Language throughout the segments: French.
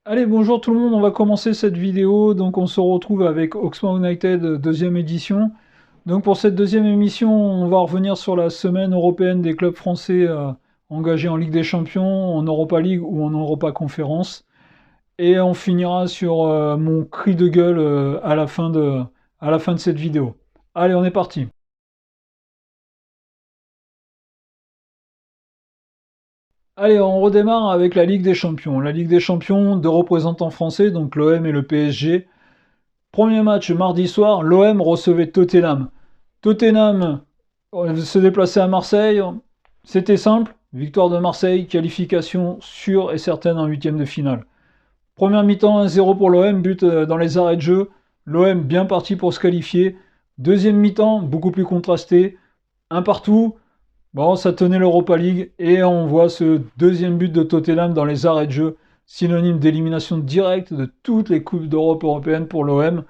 Allez, bonjour tout le monde, on va commencer cette vidéo. Donc on se retrouve avec Oxford United, deuxième édition. Donc pour cette deuxième émission, on va revenir sur la semaine européenne des clubs français engagés en Ligue des Champions, en Europa League ou en Europa Conference. Et on finira sur mon cri de gueule à la fin de cette vidéo. Allez, on est parti. Allez, on redémarre avec la Ligue des Champions. La Ligue des Champions, deux représentants français, donc l'OM et le PSG. Premier match mardi soir, l'OM recevait Tottenham. Tottenham se déplaçait à Marseille. C'était simple. Victoire de Marseille, qualification sûre et certaine en huitième de finale. Première mi-temps, 1-0 pour l'OM, but dans les arrêts de jeu. L'OM bien parti pour se qualifier. Deuxième mi-temps, beaucoup plus contrasté. Un partout. Bon, ça tenait l'Europa League. Et on voit ce deuxième but de Tottenham dans les arrêts de jeu. Synonyme d'élimination directe de toutes les coupes d'Europe européennes pour l'OM.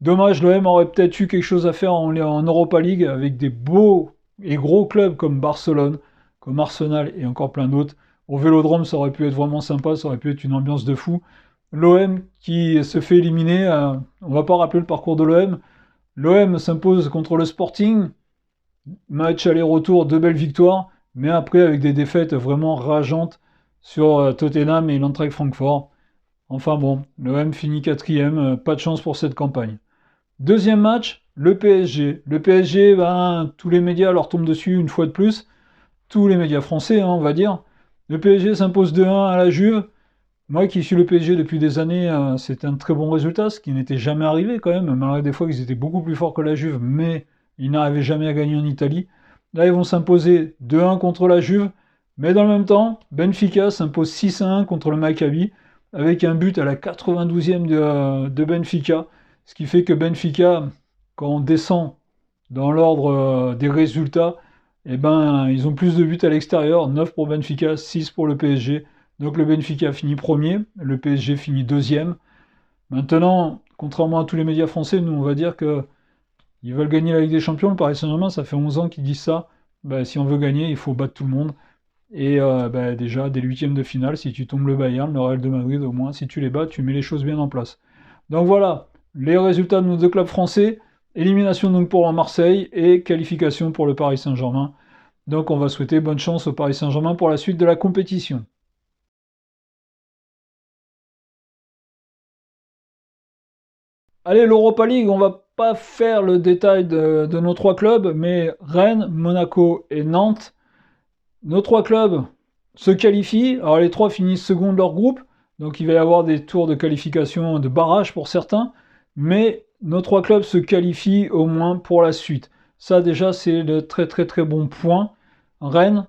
Dommage, l'OM aurait peut-être eu quelque chose à faire en Europa League avec des beaux et gros clubs comme Barcelone, comme Arsenal et encore plein d'autres. Au Vélodrome, ça aurait pu être vraiment sympa, ça aurait pu être une ambiance de fou. L'OM qui se fait éliminer, on va pas rappeler le parcours de l'OM. L'OM s'impose contre le Sporting, match aller-retour, deux belles victoires, mais après avec des défaites vraiment rageantes sur Tottenham et l'Eintracht Francfort. Enfin bon, l'OM finit quatrième, pas de chance pour cette campagne. Deuxième match, le PSG. Le PSG, ben, tous les médias leur tombent dessus une fois de plus. Tous les médias français, hein, on va dire. Le PSG s'impose 2-1 à la Juve. Moi qui suis le PSG depuis des années, c'est un très bon résultat, ce qui n'était jamais arrivé quand même, malgré des fois qu'ils étaient beaucoup plus forts que la Juve, mais ils n'arrivaient jamais à gagner en Italie. Là, ils vont s'imposer 2-1 contre la Juve, mais dans le même temps, Benfica s'impose 6-1 contre le Maccabi, avec un but à la 92e de Benfica, ce qui fait que Benfica, quand on descend dans l'ordre des résultats, eh ben, ils ont plus de buts à l'extérieur, 9 pour Benfica, 6 pour le PSG. Donc le Benfica finit premier, le PSG finit deuxième. Maintenant, contrairement à tous les médias français, nous on va dire que ils veulent gagner la Ligue des Champions. Le Paris Saint-Germain, ça fait 11 ans qu'ils disent ça. Ben, si on veut gagner, il faut battre tout le monde. Et ben, déjà, dès l'huitième de finale, si tu tombes le Bayern, le Real de Madrid, au moins, si tu les bats, tu mets les choses bien en place. Donc voilà, les résultats de nos deux clubs français. Élimination donc pour Marseille et qualification pour le Paris Saint-Germain. Donc on va souhaiter bonne chance au Paris Saint-Germain pour la suite de la compétition. Allez, l'Europa League, on va pas faire le détail de nos trois clubs, mais Rennes, Monaco et Nantes, nos trois clubs se qualifient. Alors les trois finissent second de leur groupe, donc il va y avoir des tours de qualification, de barrage pour certains, mais nos trois clubs se qualifient au moins pour la suite. Ça déjà c'est le très très très bon point. Rennes,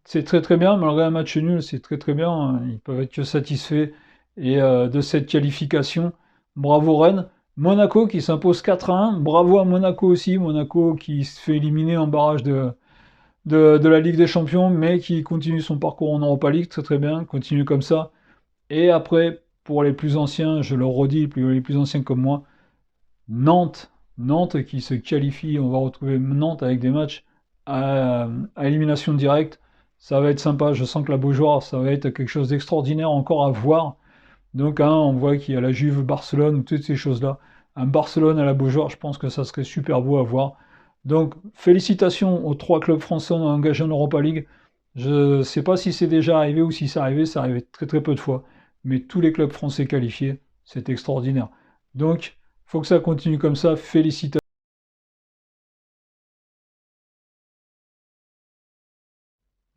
c'est très très bien, malgré un match nul, c'est très très bien. Ils peuvent être que satisfaits de cette qualification. Bravo Rennes. Monaco qui s'impose 4-1. Bravo à Monaco aussi. Monaco qui se fait éliminer en barrage de la Ligue des Champions, mais qui continue son parcours en Europa League. Très très bien. Continue comme ça. Et après, pour les plus anciens, je le redis, les plus anciens comme moi, Nantes. Nantes qui se qualifie. On va retrouver Nantes avec des matchs à élimination directe. Ça va être sympa. Je sens que la Beaujoire, ça va être quelque chose d'extraordinaire encore à voir. Donc, hein, on voit qu'il y a la Juve, Barcelone, toutes ces choses-là. Un Barcelone à la Beaujoire, je pense que ça serait super beau à voir. Donc, félicitations aux trois clubs français engagés en Europa League. Je ne sais pas si c'est déjà arrivé ou si c'est arrivé très très peu de fois. Mais tous les clubs français qualifiés, c'est extraordinaire. Donc, il faut que ça continue comme ça. Félicitations.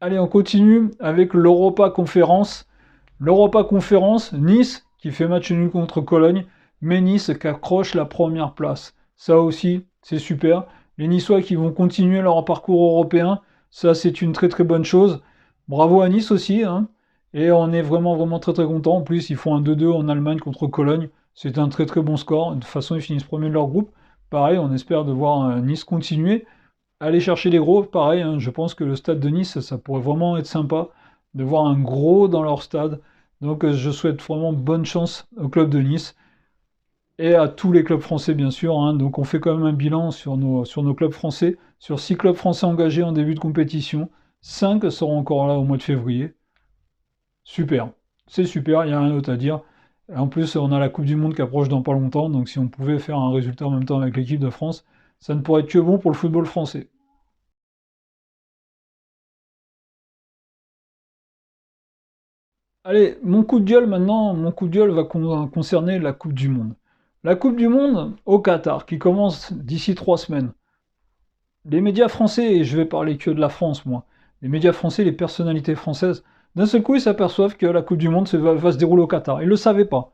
Allez, on continue avec l'Europa Conférence. L'Europa Conférence, Nice qui fait match nul contre Cologne, mais Nice qui accroche la première place. Ça aussi, c'est super. Les Niçois qui vont continuer leur parcours européen, ça c'est une très très bonne chose. Bravo à Nice aussi, hein. Et on est vraiment vraiment très très content. En plus, ils font un 2-2 en Allemagne contre Cologne. C'est un très très bon score. De toute façon, ils finissent premier de leur groupe. Pareil, on espère de voir Nice continuer. Aller chercher les gros, pareil, hein, je pense que le stade de Nice, ça pourrait vraiment être sympa de voir un gros dans leur stade. Donc je souhaite vraiment bonne chance au club de Nice et à tous les clubs français bien sûr, hein. Donc on fait quand même un bilan sur nos clubs français, sur 6 clubs français engagés en début de compétition. 5 seront encore là au mois de février. Super, c'est super, il n'y a rien d'autre à dire. En plus, on a la Coupe du Monde qui approche dans pas longtemps, donc si on pouvait faire un résultat en même temps avec l'équipe de France, ça ne pourrait être que bon pour le football français. Allez, mon coup de gueule maintenant, mon coup de gueule va concerner la Coupe du Monde. La Coupe du Monde au Qatar, qui commence d'ici 3 semaines. Les médias français, et je vais parler que de la France, moi, les médias français, les personnalités françaises, d'un seul coup, ils s'aperçoivent que la Coupe du Monde va se dérouler au Qatar. Ils ne le savaient pas.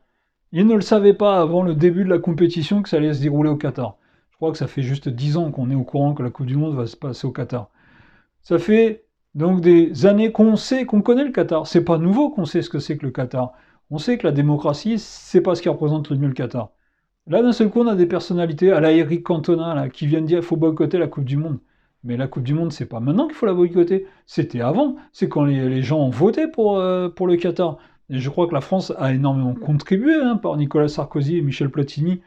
Ils ne le savaient pas avant le début de la compétition que ça allait se dérouler au Qatar. Je crois que ça fait juste 10 ans qu'on est au courant que la Coupe du Monde va se passer au Qatar. Ça fait donc des années qu'on sait, qu'on connaît le Qatar. C'est pas nouveau qu'on sait ce que c'est que le Qatar. On sait que la démocratie, c'est pas ce qui représente le mieux le Qatar. Là, d'un seul coup, on a des personnalités à la Eric Cantona là, qui viennent dire qu'il faut boycotter la Coupe du Monde. Mais la Coupe du Monde, c'est pas maintenant qu'il faut la boycotter. C'était avant. C'est quand les gens ont voté pour le Qatar. Et je crois que la France a énormément contribué, hein, par Nicolas Sarkozy et Michel Platini,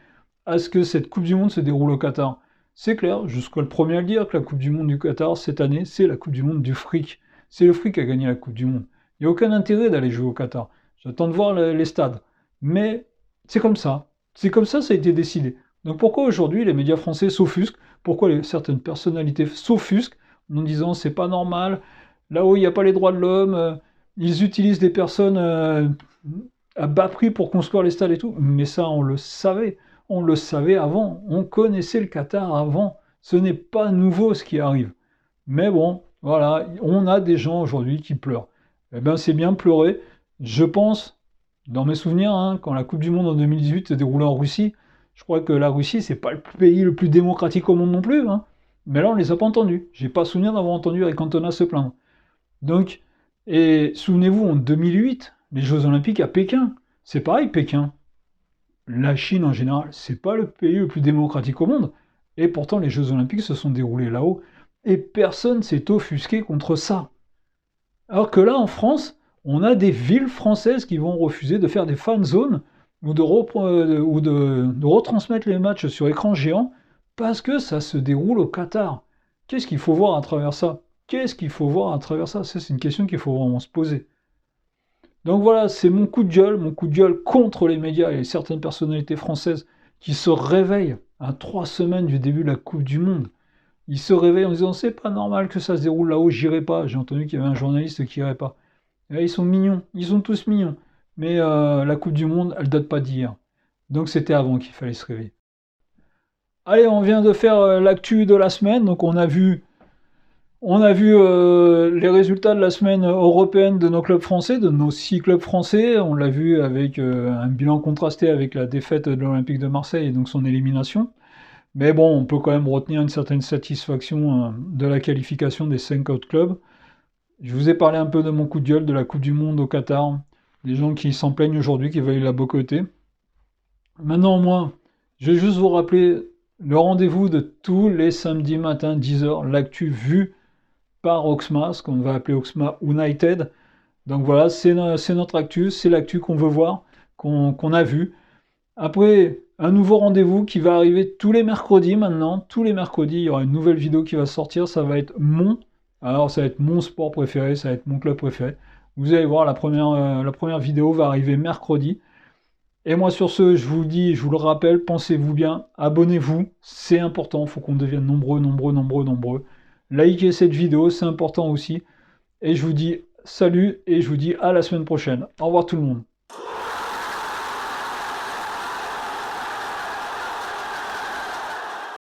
à ce que cette Coupe du Monde se déroule au Qatar. C'est clair, je suis le premier à le dire, que la Coupe du Monde du Qatar, cette année, c'est la Coupe du Monde du fric. C'est le fric qui a gagné la Coupe du Monde. Il n'y a aucun intérêt d'aller jouer au Qatar. J'attends de voir les stades. Mais c'est comme ça. C'est comme ça a été décidé. Donc pourquoi aujourd'hui les médias français s'offusquent? Pourquoi certaines personnalités s'offusquent en disant c'est pas normal, là-haut il n'y a pas les droits de l'homme, ils utilisent des personnes à bas prix pour construire les stades et tout. Mais ça on le savait avant, on connaissait le Qatar avant. Ce n'est pas nouveau ce qui arrive. Mais bon, voilà, on a des gens aujourd'hui qui pleurent. Eh bien c'est bien pleurer. Je pense, dans mes souvenirs, hein, quand la Coupe du Monde en 2018 s'est déroulée en Russie, je crois que la Russie, c'est pas le pays le plus démocratique au monde non plus. Hein. Mais là, on les a pas entendus. J'ai pas souvenir d'avoir entendu Eric Cantona se plaindre. Donc, et souvenez-vous, en 2008, les Jeux Olympiques à Pékin, c'est pareil, Pékin. La Chine, en général, c'est pas le pays le plus démocratique au monde. Et pourtant, les Jeux Olympiques se sont déroulés là-haut. Et personne s'est offusqué contre ça. Alors que là, en France, on a des villes françaises qui vont refuser de faire des fan zones ou de retransmettre les matchs sur écran géant parce que ça se déroule au Qatar. Qu'est-ce qu'il faut voir à travers ça? Qu'est-ce qu'il faut voir à travers ça? Ça, c'est une question qu'il faut vraiment se poser. Donc voilà, c'est mon coup de gueule contre les médias et certaines personnalités françaises qui se réveillent à 3 semaines du début de la Coupe du Monde. Ils se réveillent en disant c'est pas normal que ça se déroule là-haut, j'irai pas. J'ai entendu qu'il y avait un journaliste qui irait pas. Et là, ils sont mignons, ils sont tous mignons. Mais la Coupe du Monde, elle date pas d'hier. Donc c'était avant qu'il fallait se réveiller. Allez, on vient de faire l'actu de la semaine. Donc on a vu les résultats de la semaine européenne de nos clubs français, de nos 6 clubs français. On l'a vu avec un bilan contrasté avec la défaite de l'Olympique de Marseille et donc son élimination. Mais bon, on peut quand même retenir une certaine satisfaction de la qualification des 5 autres clubs. Je vous ai parlé un peu de mon coup de gueule de la Coupe du Monde au Qatar. Des gens qui s'en plaignent aujourd'hui, qui veulent la boycotter. Maintenant, moi, je vais juste vous rappeler le rendez-vous de tous les samedis matins, 10h, l'actu vue par Oxma, ce qu'on va appeler Oxma United. Donc voilà, c'est notre actu, c'est l'actu qu'on veut voir, qu'on a vu. Après, un nouveau rendez-vous qui va arriver tous les mercredis maintenant. Tous les mercredis, il y aura une nouvelle vidéo qui va sortir. Ça va être ça va être mon sport préféré, ça va être mon club préféré. Vous allez voir, la première vidéo va arriver mercredi. Et moi sur ce, je vous le dis, je vous le rappelle, pensez-vous bien, abonnez-vous, c'est important, il faut qu'on devienne nombreux, nombreux, nombreux, nombreux. Likez cette vidéo, c'est important aussi. Et je vous dis salut et je vous dis à la semaine prochaine. Au revoir tout le monde.